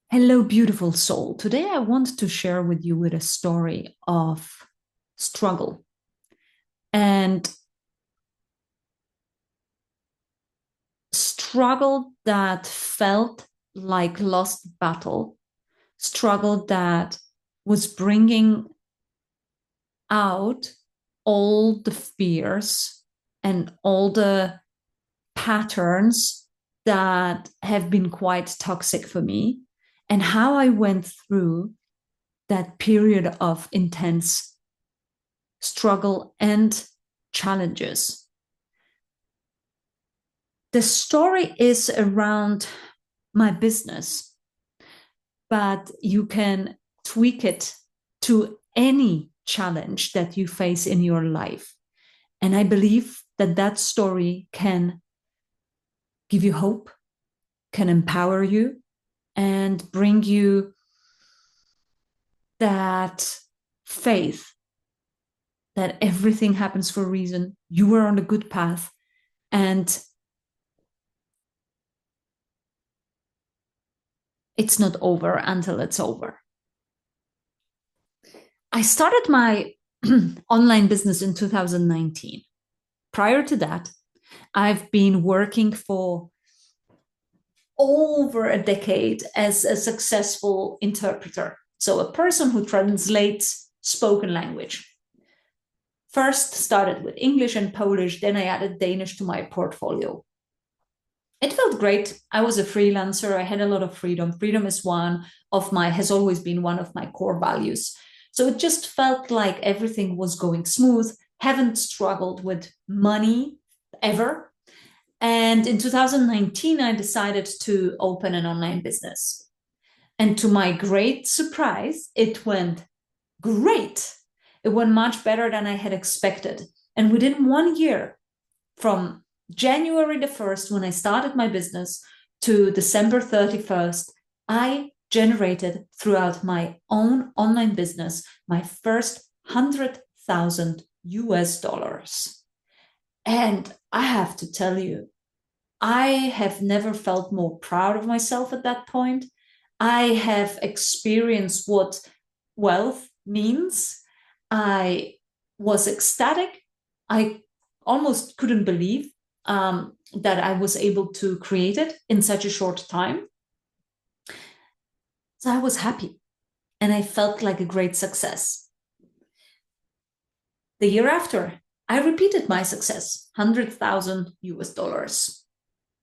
Hello, beautiful soul. Today I want to share with you with a story of struggle and struggle that felt like lost battle, struggle that was bringing out all the fears and all the patterns that have been quite toxic for me, and how I went through that period of intense struggle and challenges. The story is around my business, but you can tweak it to any challenge that you face in your life. And I believe that that story can give you hope, can empower you, and bring you that faith that everything happens for a reason. You were on a good path, and it's not over until it's over. I started my online business in 2019. Prior to that, I've been working for over a decade as a successful interpreter. So, a person who translates spoken language. First started with English and Polish, then I added Danish to my portfolio. It felt great. I was a freelancer. I had a lot of freedom. Freedom is has always been one of my core values. So it just felt like everything was going smooth. Haven't struggled with money ever. And in 2019, I decided to open an online business. And to my great surprise, it went great. It went much better than I had expected. And within 1 year, from January the 1st, when I started my business, to December 31st, I generated throughout my own online business my first 100,000 US dollars. And I have to tell you, I have never felt more proud of myself at that point. I have experienced what wealth means. I was ecstatic. I almost couldn't believe that I was able to create it in such a short time. So I was happy and I felt like a great success. The year after, I repeated my success, 100,000 US dollars.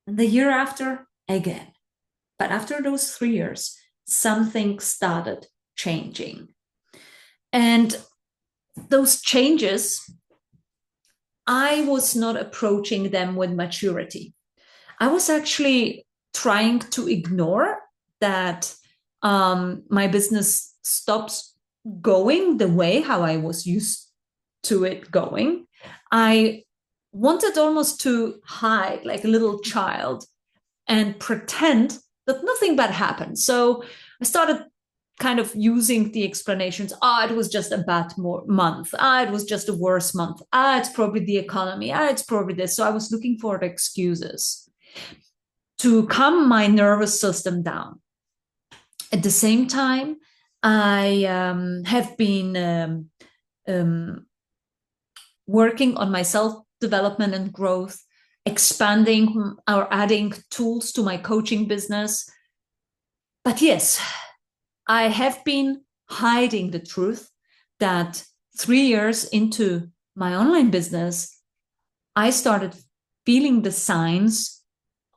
And the year after, again. But after those 3 years, something started changing. And those changes, I was not approaching them with maturity. I was actually trying to ignore that my business stops going the way how I was used to it going. I wanted almost to hide like a little child and pretend that nothing bad happened. So I started kind of using the explanations. It was just a bad month. It was just a worse month. It's probably the economy. It's probably this. So I was looking for excuses to calm my nervous system down. At the same time, I have been working on my self development and growth, expanding or adding tools to my coaching business. But yes, I have been hiding the truth that 3 years into my online business, I started feeling the signs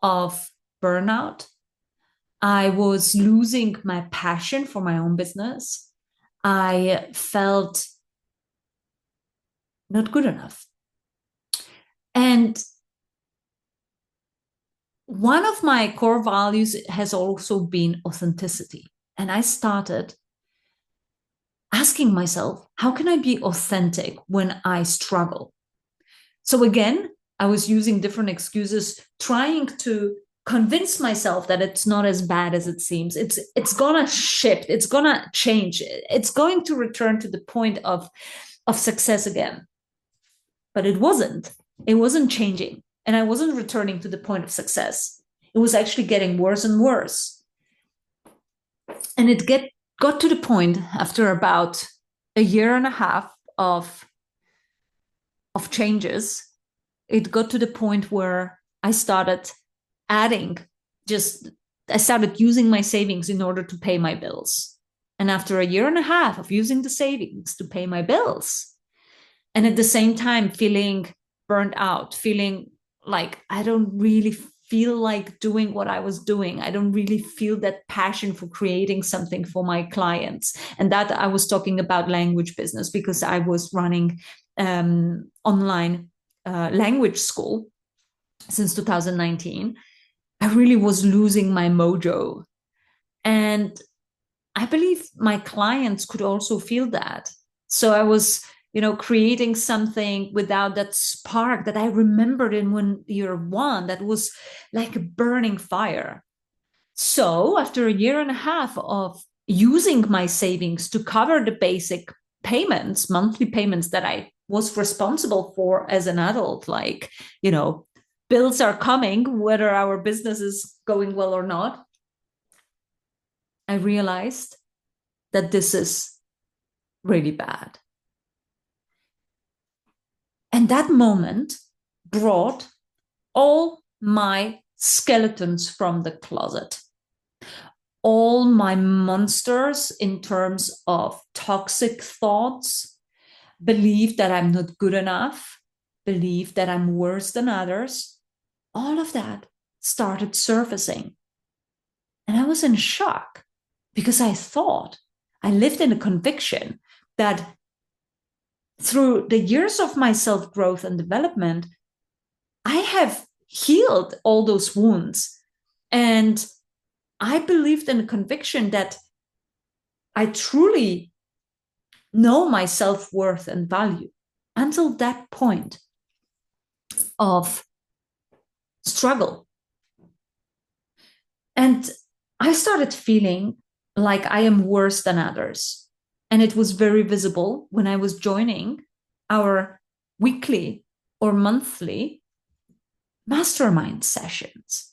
of burnout. I was losing my passion for my own business. I felt not good enough. And one of my core values has also been authenticity. And I started asking myself, how can I be authentic when I struggle? So again, I was using different excuses, trying to convince myself that it's not as bad as it seems. It's gonna shift, it's gonna change, it's going to return to the point of success again. But it wasn't. It wasn't changing. And I wasn't returning to the point of success. It was actually getting worse and worse. And got to the point after about a year and a half of changes, it got to the point where I started adding just I started using my savings in order to pay my bills. And after a year and a half of using the savings to pay my bills, and at the same time feeling burnt out, feeling like I don't really feel like doing what I was doing. I don't really feel that passion for creating something for my clients. And that I was talking about language business because I was running online language school since 2019. I really was losing my mojo. And I believe my clients could also feel that. So I was, creating something without that spark that I remembered in when year one that was like a burning fire. So after a year and a half of using my savings to cover the basic payments, monthly payments that I was responsible for as an adult, like, bills are coming, whether our business is going well or not, I realized that this is really bad. And that moment brought all my skeletons from the closet, all my monsters in terms of toxic thoughts, belief that I'm not good enough, belief that I'm worse than others. All of that started surfacing. And I was in shock because I lived in a conviction that through the years of my self-growth and development, I have healed all those wounds. And I believed in a conviction that I truly know my self-worth and value until that point of struggle. And I started feeling like I am worse than others. And it was very visible when I was joining our weekly or monthly mastermind sessions.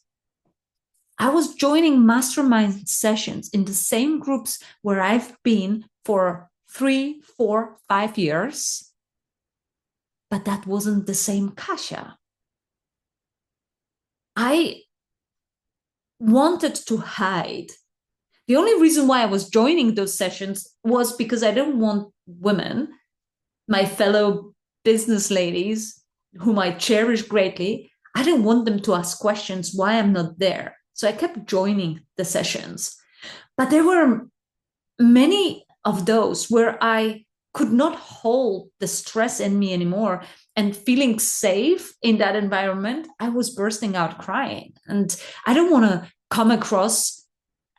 I was joining mastermind sessions in the same groups where I've been for 3, 4, 5 years, but that wasn't the same Kasia. I wanted to hide. The only reason why I was joining those sessions was because I didn't want women, my fellow business ladies, whom I cherish greatly, I didn't want them to ask questions why I'm not there. So I kept joining the sessions. But there were many of those where I could not hold the stress in me anymore. And feeling safe in that environment, I was bursting out crying. And I don't want to come across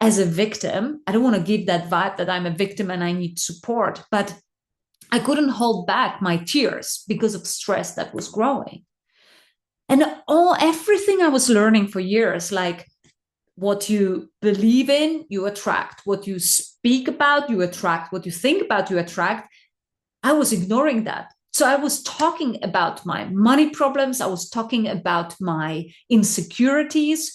as a victim. I don't want to give that vibe that I'm a victim and I need support. But I couldn't hold back my tears because of stress that was growing. And everything I was learning for years, like what you believe in, you attract. What you speak about, you attract. What you think about, you attract. I was ignoring that. So I was talking about my money problems. I was talking about my insecurities.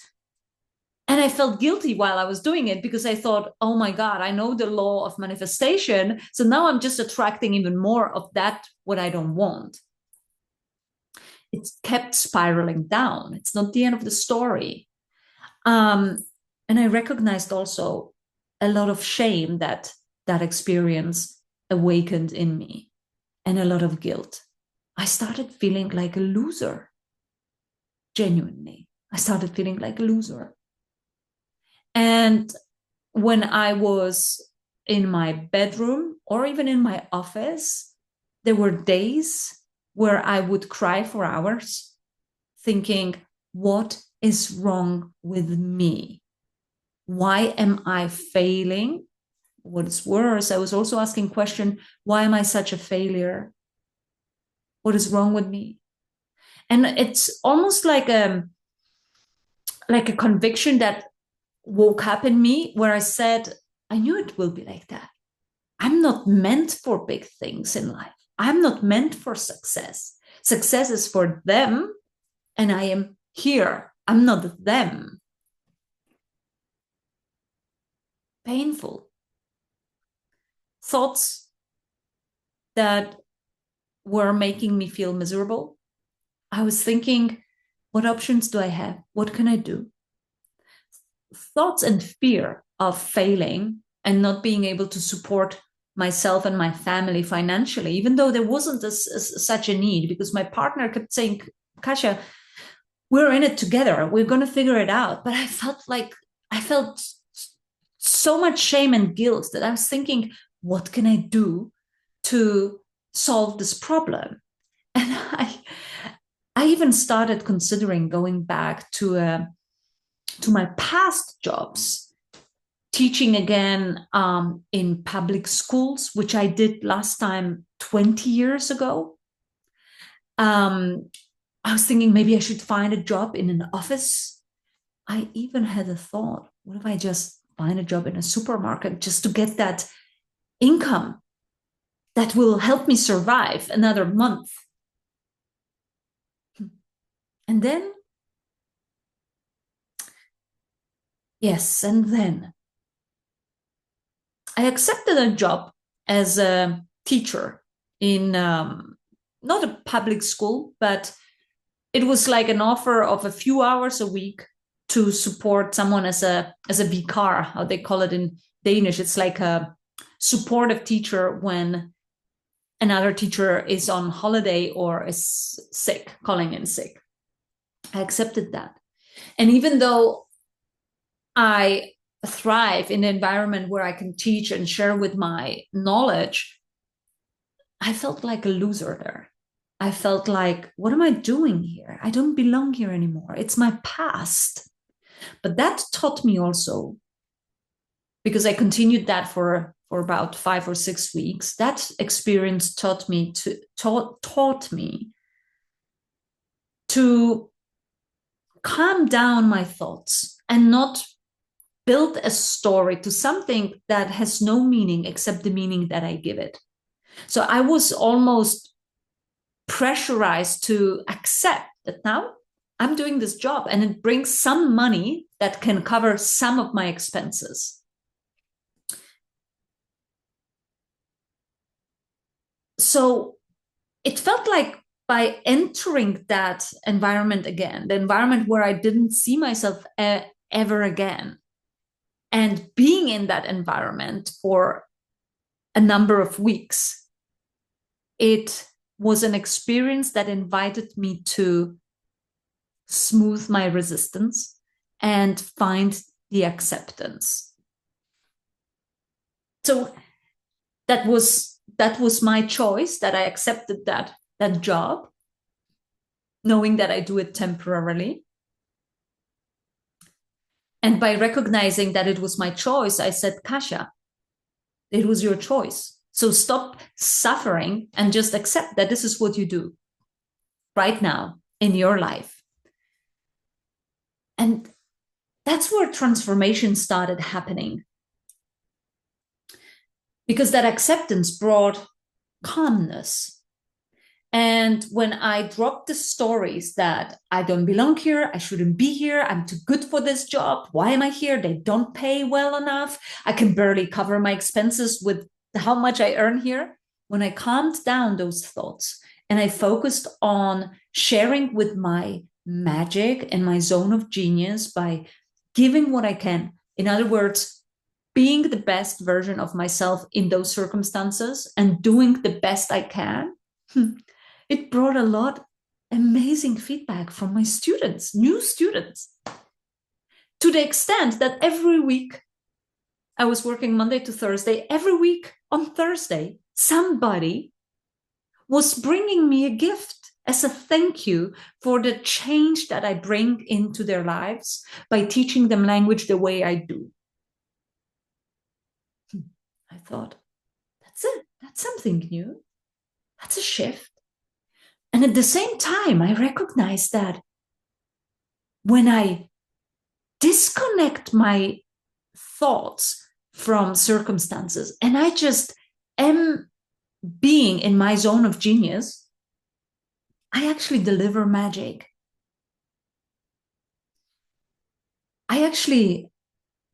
And I felt guilty while I was doing it because I thought, oh my God, I know the law of manifestation. So now I'm just attracting even more of that, what I don't want. It kept spiraling down. It's not the end of the story. And I recognized also a lot of shame that experience awakened in me and a lot of guilt. I started feeling like a loser. Genuinely, I started feeling like a loser. And when I was in my bedroom or even in my office, there were days where I would cry for hours thinking, what is wrong with me? Why am I failing? What is worse, I was also asking question, why am I such a failure? What is wrong with me? And it's almost like a conviction that woke up in me where I said, I knew it will be like that. I'm not meant for big things in life. I'm not meant for success. Success is for them, and I am here. I'm not them. painful. Thoughts that were making me feel miserable. I was thinking, what options do I have? What can I do? Thoughts and fear of failing and not being able to support myself and my family financially, even though there wasn't such a need, because my partner kept saying, Kasia, we're in it together. We're going to figure it out. But I felt so much shame and guilt that I was thinking, what can I do to solve this problem? And I even started considering going back to my past jobs, teaching again in public schools, which I did last time 20 years ago. I was thinking maybe I should find a job in an office. I even had a thought, what if I just find a job in a supermarket just to get that income that will help me survive another month? And then, I accepted a job as a teacher in not a public school, but it was like an offer of a few hours a week to support someone as a vikar, how they call it in Danish. It's like a supportive teacher when another teacher is on holiday or is sick, calling in sick. I accepted that. And even though I thrive in an environment where I can teach and share with my knowledge, I felt like a loser there. I felt like, what am I doing here? I don't belong here anymore. It's my past. But that taught me also, because I continued that for about 5 or 6 weeks, that experience taught me to calm down my thoughts and not build a story to something that has no meaning except the meaning that I give it. So I was almost pressurized to accept that now I'm doing this job and it brings some money that can cover some of my expenses. So it felt like by entering that environment again, the environment where I didn't see myself ever again, and being in that environment for a number of weeks, it was an experience that invited me to smooth my resistance and find the acceptance. So that was my choice, that I accepted that job, knowing that I do it temporarily. And by recognizing that it was my choice, I said, Kasia, it was your choice. So stop suffering and just accept that this is what you do right now in your life. And that's where transformation started happening. Because that acceptance brought calmness. And when I dropped the stories that I don't belong here, I shouldn't be here, I'm too good for this job, why am I here? They don't pay well enough, I can barely cover my expenses with how much I earn here. When I calmed down those thoughts and I focused on sharing with my magic and my zone of genius by giving what I can, in other words, being the best version of myself in those circumstances and doing the best I can, it brought a lot amazing feedback from my students, new students, to the extent that every week, I was working Monday to Thursday, every week on Thursday, somebody was bringing me a gift as a thank you for the change that I bring into their lives by teaching them language the way I do. I thought, that's it. That's something new. That's a shift. And at the same time, I recognized that when I disconnect my thoughts from circumstances and I just am being in my zone of genius, I actually deliver magic. I actually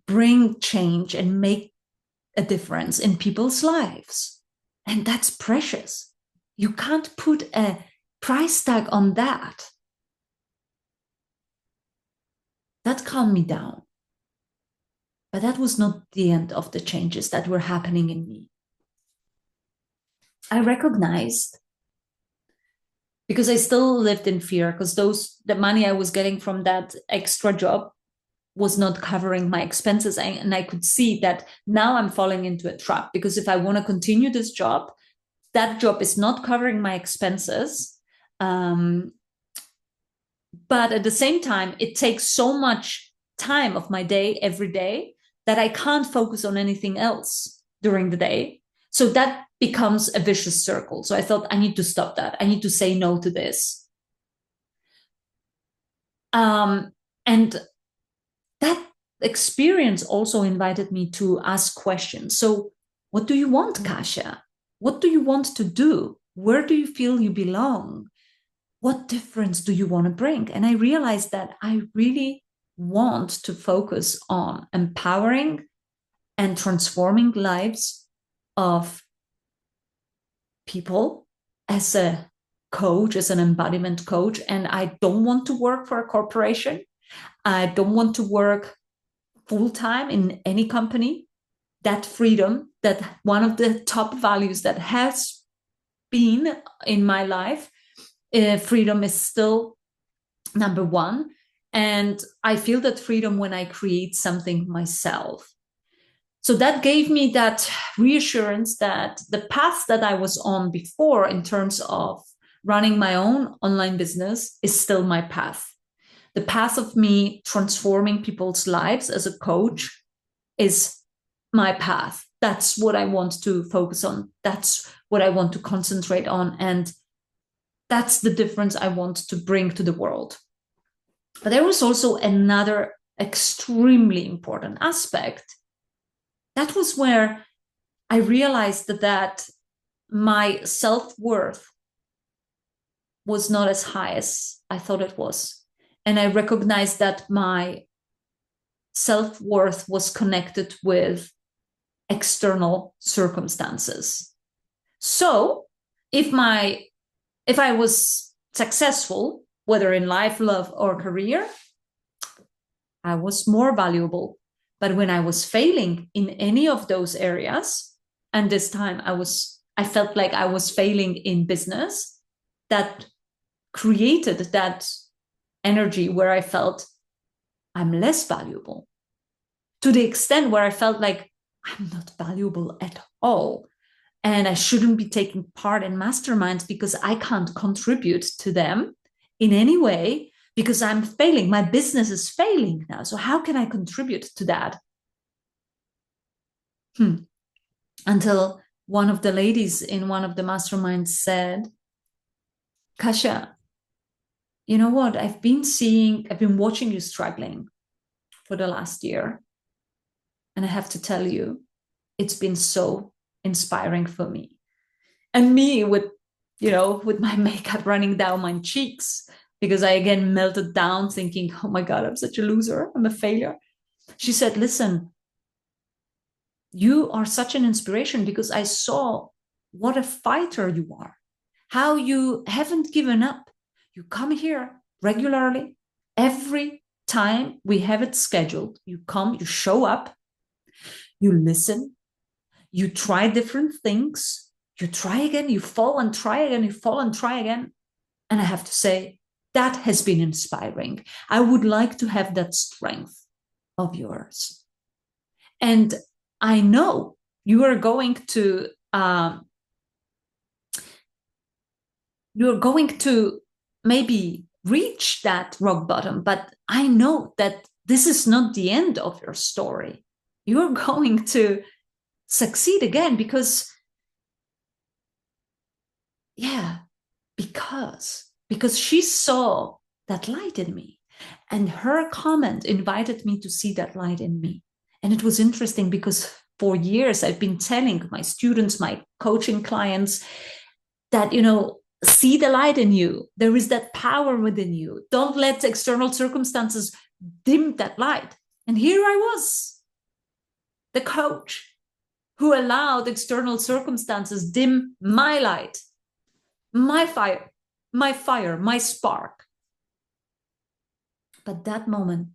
bring change and make a difference in people's lives. And that's precious. You can't put a price tag on that. That calmed me down. But that was not the end of the changes that were happening in me. I recognized, because I still lived in fear, because the money I was getting from that extra job was not covering my expenses. And I could see that now I'm falling into a trap, because if I want to continue this job, that job is not covering my expenses. But at the same time, it takes so much time of my day every day that I can't focus on anything else during the day. So that becomes a vicious circle. So I thought, I need to stop that. I need to say no to this. And that experience also invited me to ask questions. So what do you want, Kasia? What do you want to do? Where do you feel you belong? What difference do you want to bring? And I realized that I really want to focus on empowering and transforming lives of people as a coach, as an embodiment coach. And I don't want to work for a corporation. I don't want to work full-time in any company. That freedom, that one of the top values that has been in my life, freedom is still number one. And I feel that freedom when I create something myself. So that gave me that reassurance that the path that I was on before in terms of running my own online business is still my path. The path of me transforming people's lives as a coach is my path. That's what I want to focus on. That's what I want to concentrate on. And that's the difference I want to bring to the world. But there was also another extremely important aspect. That was where I realized that my self-worth was not as high as I thought it was. And I recognized that my self-worth was connected with external circumstances. So if I was successful, whether in life, love, or career, I was more valuable. But when I was failing in any of those areas, and this time I felt like I was failing in business, that created that energy where I felt I'm less valuable, to the extent where I felt like I'm not valuable at all. And I shouldn't be taking part in masterminds because I can't contribute to them in any way, because I'm failing. My business is failing now. So how can I contribute to that? Until one of the ladies in one of the masterminds said, Kasia, you know what? I've been watching you struggling for the last year. And I have to tell you, it's been so inspiring for me. And me with my makeup running down my cheeks, because I again melted down thinking, oh my God, I'm such a loser. I'm a failure. She said, listen, you are such an inspiration because I saw what a fighter you are, how you haven't given up. You come here regularly. Every time we have it scheduled, you come, you show up, you listen, you try different things, you try again, you fall and try again, you fall and try again. And I have to say, that has been inspiring. I would like to have that strength of yours. And I know you are going to maybe reach that rock bottom, but I know that this is not the end of your story. You're going to succeed again because she saw that light in me, and her comment invited me to see that light in me. And it was interesting because for years I've been telling my students, my coaching clients, that, see the light in you. There is that power within you. Don't let external circumstances dim that light. And here I was the coach who allowed external circumstances dim my light, my fire, my spark. But that moment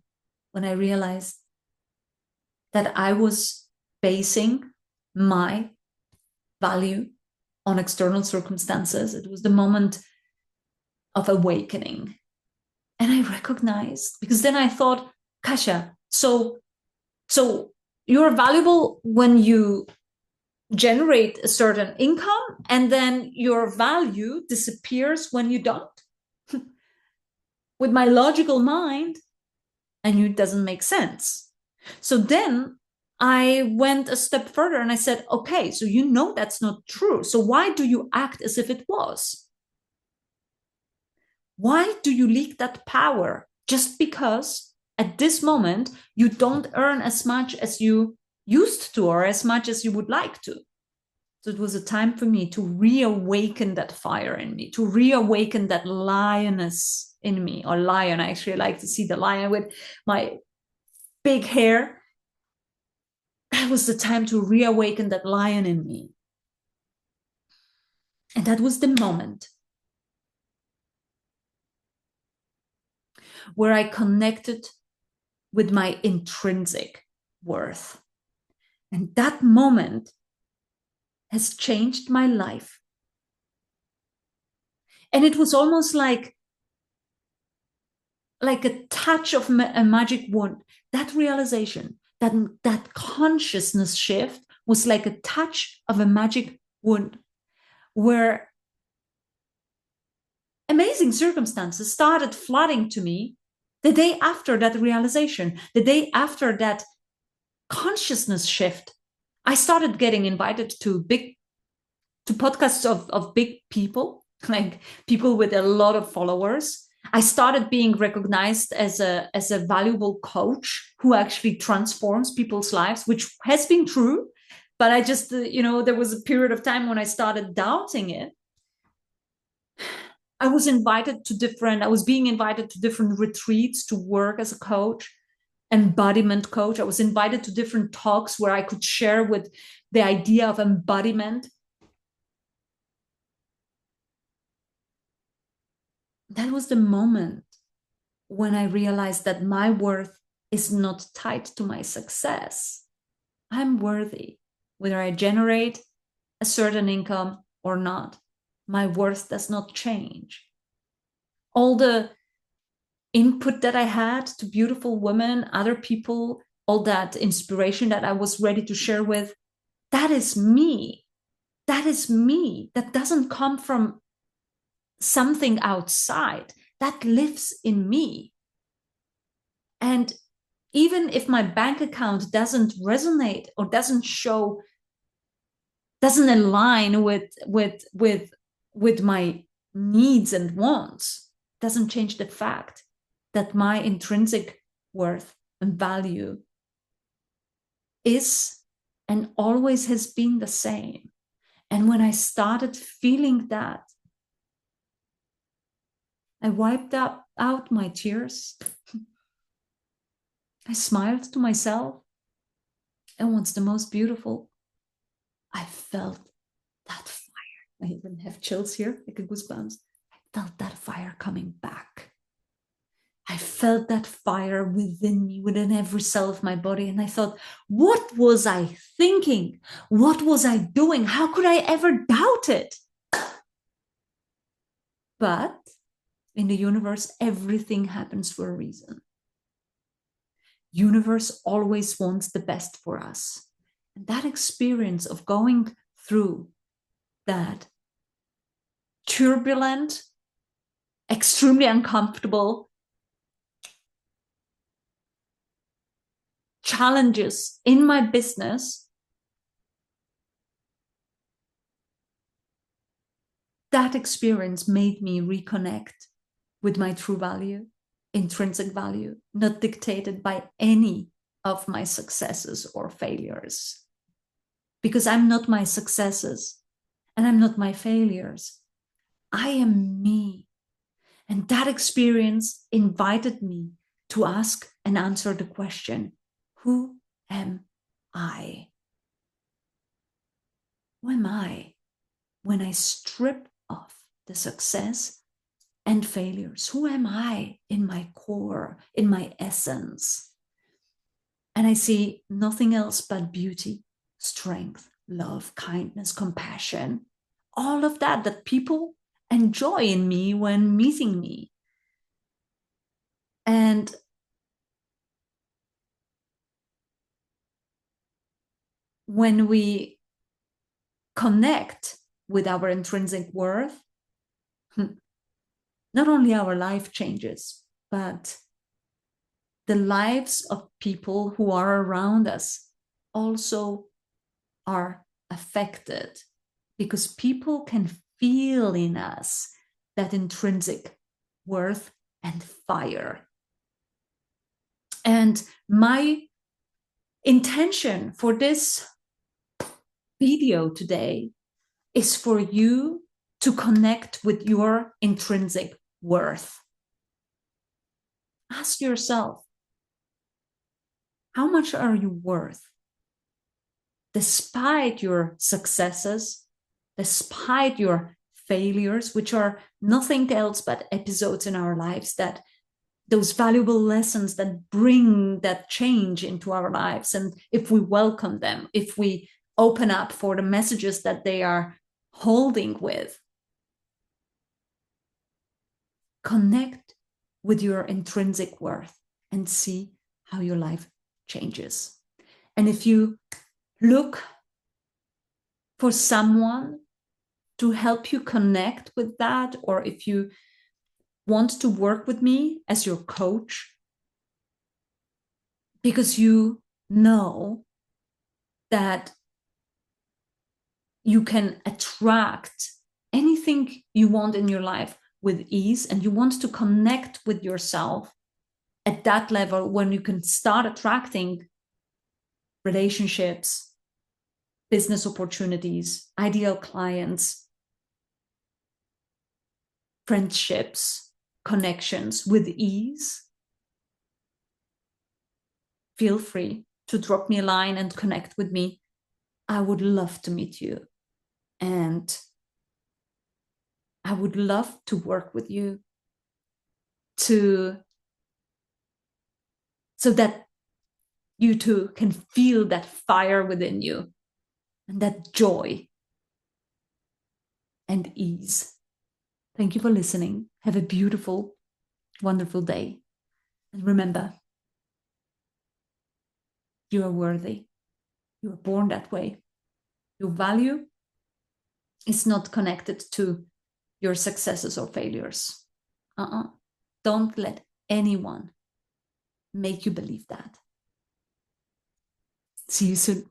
when I realized that I was basing my value on external circumstances, it was the moment of awakening. And I recognized, because then I thought, Kasia, so you're valuable when you generate a certain income, and then your value disappears when you don't. With my logical mind, I knew it doesn't make sense. So then I went a step further and I said, okay, so you know that's not true. So why do you act as if it was? Why do you leak that power just because at this moment you don't earn as much as you used to or as much as you would like to? So it was a time for me to reawaken that fire in me, to reawaken that lioness in me, or lion. I actually like to see the lion with my big hair. That was the time to reawaken that lion in me. And that was the moment where I connected with my intrinsic worth. And that moment has changed my life. And it was almost like a touch of a magic wand. That realization, that consciousness shift was like a touch of a magic wand, where amazing circumstances started flooding to me the day after that realization, the day after that consciousness shift. I started getting invited to podcasts of big people, like people with a lot of followers. I started being recognized as a valuable coach who actually transforms people's lives, which has been true. But I just, there was a period of time when I started doubting it. I was being invited to different retreats to work as a coach, embodiment coach. I was invited to different talks where I could share with the idea of embodiment. That was the moment when I realized that my worth is not tied to my success. I'm worthy, whether I generate a certain income or not. My worth does not change. All the input that I had to beautiful women, other people, all that inspiration that I was ready to share with, that is me. That is me. That doesn't come from something outside. That lives in me. And even if my bank account doesn't resonate or doesn't align with my needs and wants, doesn't change the fact that my intrinsic worth and value is and always has been the same. And when I started feeling that, I wiped out my tears. I smiled to myself. And what's the most beautiful, I felt that fire. I even have chills here, like a goosebumps. I felt that fire coming back. I felt that fire within me, within every cell of my body. And I thought, what was I thinking? What was I doing? How could I ever doubt it? But in the universe, everything happens for a reason. Universe always wants the best for us. And that experience of going through that turbulent, extremely uncomfortable challenges in my business, that experience made me reconnect with my true value, intrinsic value, not dictated by any of my successes or failures. Because I'm not my successes and I'm not my failures. I am me. And that experience invited me to ask and answer the question, who am I? when I strip off the success and failures, who am I in my core, in my essence? And I see nothing else but beauty, strength, love, kindness, compassion, all of that people enjoy in me when meeting me. And when we connect with our intrinsic worth, not only our life changes, but the lives of people who are around us also are affected, because people can feel in us that intrinsic worth and fire. And my intention for this video today is for you to connect with your intrinsic worth. Ask yourself, how much are you worth? Despite your successes, despite your failures, which are nothing else but episodes in our lives, that those valuable lessons that bring that change into our lives. And if we welcome them, if we open up for the messages that they are holding with, connect with your intrinsic worth and see how your life changes. And if you look for someone to help you connect with that, or if you want to work with me as your coach, because you know that you can attract anything you want in your life with ease, and you want to connect with yourself at that level when you can start attracting relationships, business opportunities, ideal clients, friendships, connections with ease, feel free to drop me a line and connect with me. I would love to meet you. And I would love to work with you so that you too can feel that fire within you and that joy and ease. Thank you for listening. Have a beautiful, wonderful day. And remember, you are worthy. You are born that way. Your value is not connected to your successes or failures. Don't let anyone make you believe that. See you soon.